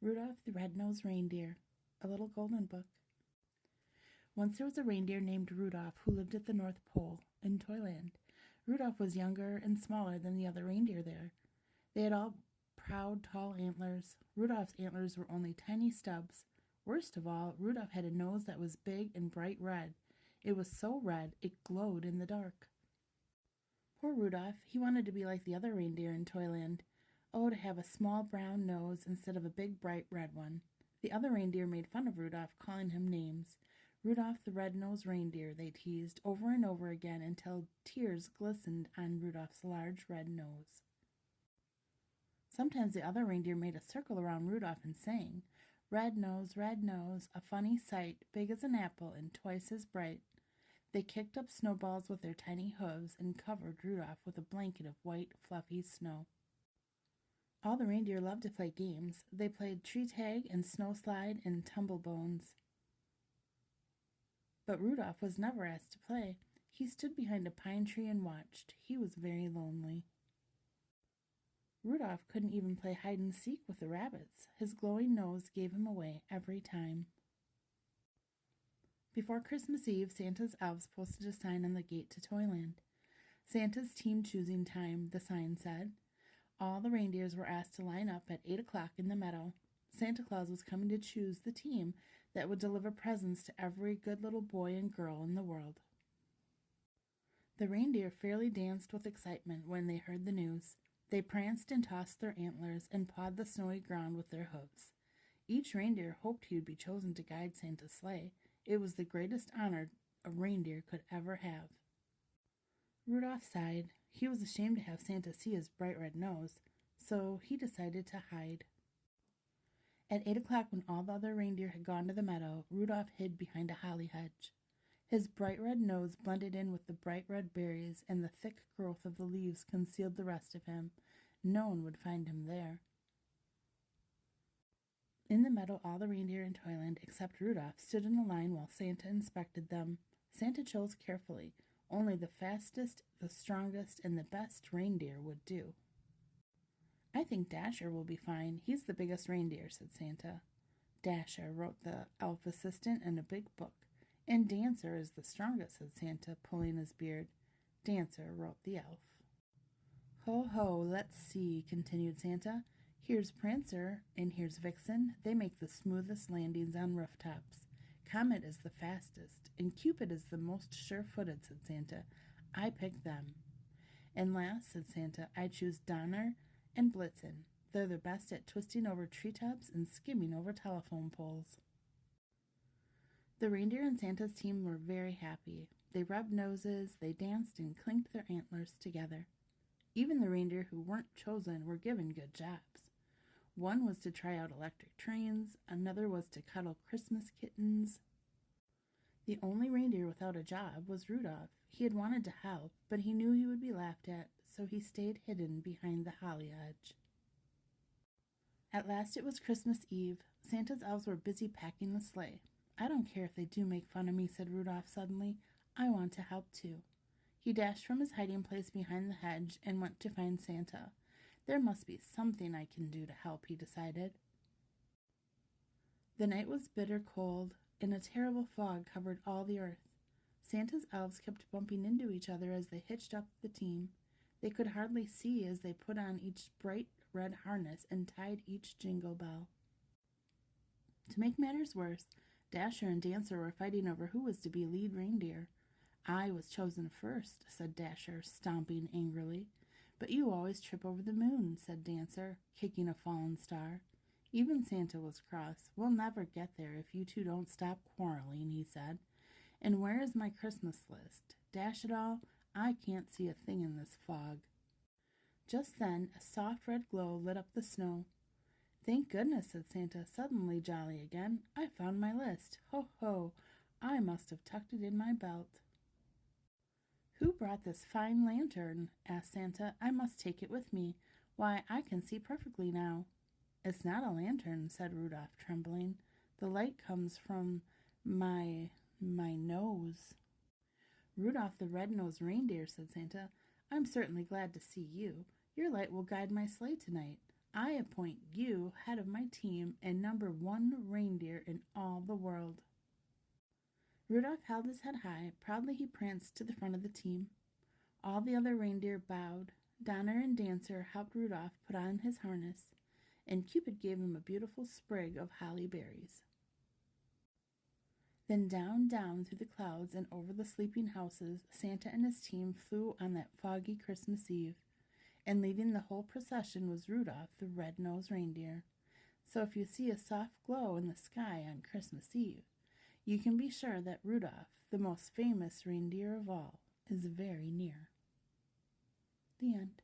Rudolph the Red-Nosed Reindeer, a little golden book. Once there was a reindeer named Rudolph who lived at the North Pole, in Toyland. Rudolph was younger and smaller than the other reindeer there. They had all proud, tall antlers. Rudolph's antlers were only tiny stubs. Worst of all, Rudolph had a nose that was big and bright red. It was so red it glowed in the dark. Poor Rudolph, he wanted to be like the other reindeer in Toyland. Oh, to have a small brown nose instead of a big bright red one. The other reindeer made fun of Rudolph, calling him names. Rudolph the Red-Nosed Reindeer, they teased over and over again until tears glistened on Rudolph's large red nose. Sometimes the other reindeer made a circle around Rudolph and sang, red nose, a funny sight, big as an apple and twice as bright. They kicked up snowballs with their tiny hooves and covered Rudolph with a blanket of white, fluffy snow. All the reindeer loved to play games. They played tree tag and snow slide and tumble bones. But Rudolph was never asked to play. He stood behind a pine tree and watched. He was very lonely. Rudolph couldn't even play hide and seek with the rabbits. His glowing nose gave him away every time. Before Christmas Eve, Santa's elves posted a sign on the gate to Toyland. Santa's team choosing time, the sign said. All the reindeers were asked to line up at 8 o'clock in the meadow. Santa Claus was coming to choose the team that would deliver presents to every good little boy and girl in the world. The reindeer fairly danced with excitement when they heard the news. They pranced and tossed their antlers and pawed the snowy ground with their hooves. Each reindeer hoped he would be chosen to guide Santa's sleigh. It was the greatest honor a reindeer could ever have. Rudolph sighed. He was ashamed to have Santa see his bright red nose, so he decided to hide. At 8 o'clock, when all the other reindeer had gone to the meadow, Rudolph hid behind a holly hedge. His bright red nose blended in with the bright red berries, and the thick growth of the leaves concealed the rest of him. No one would find him there. In the meadow, all the reindeer in Toyland, except Rudolph, stood in a line while Santa inspected them. Santa chose carefully. Only the fastest, the strongest, and the best reindeer would do. I think Dasher will be fine. He's the biggest reindeer, said Santa. Dasher, wrote the elf assistant in a big book. And Dancer is the strongest, said Santa, pulling his beard. Dancer, wrote the elf. Ho, ho, let's see, continued Santa. Here's Prancer, and here's Vixen. They make the smoothest landings on rooftops. Comet is the fastest, and Cupid is the most sure-footed, said Santa. I pick them. And last, said Santa, I choose Donner and Blitzen. They're the best at twisting over treetops and skimming over telephone poles. The reindeer and Santa's team were very happy. They rubbed noses, they danced, and clinked their antlers together. Even the reindeer who weren't chosen were given good jobs. One was to try out electric trains, another was to cuddle Christmas kittens. The only reindeer without a job was Rudolph. He had wanted to help, but he knew he would be laughed at, so he stayed hidden behind the holly hedge. At last it was Christmas Eve. Santa's elves were busy packing the sleigh. I don't care if they do make fun of me, said Rudolph suddenly. I want to help too. He dashed from his hiding place behind the hedge and went to find Santa. There must be something I can do to help, he decided. The night was bitter cold, and a terrible fog covered all the earth. Santa's elves kept bumping into each other as they hitched up the team. They could hardly see as they put on each bright red harness and tied each jingle bell. To make matters worse, Dasher and Dancer were fighting over who was to be lead reindeer. I was chosen first, said Dasher, stomping angrily. But you always trip over the moon, said Dancer, kicking a fallen star. Even Santa was cross. We'll never get there if you two don't stop quarreling, he said. And where is my Christmas list? Dash it all, I can't see a thing in this fog. Just then, a soft red glow lit up the snow. Thank goodness, said Santa, suddenly jolly again. I found my list. Ho, ho, I must have tucked it in my belt. Who brought this fine lantern? Asked Santa. I must take it with me. Why, I can see perfectly now. It's not a lantern, said Rudolph, trembling. The light comes from my nose. Rudolph the Red-Nosed Reindeer, said Santa. I'm certainly glad to see you. Your light will guide my sleigh tonight. I appoint you head of my team and number 1 reindeer in all the world." Rudolph held his head high. Proudly he pranced to the front of the team. All the other reindeer bowed. Donner and Dancer helped Rudolph put on his harness, and Cupid gave him a beautiful sprig of holly berries. Then down, down through the clouds and over the sleeping houses, Santa and his team flew on that foggy Christmas Eve, and leading the whole procession was Rudolph the red-nosed reindeer. So if you see a soft glow in the sky on Christmas Eve, you can be sure that Rudolph, the most famous reindeer of all, is very near. The end.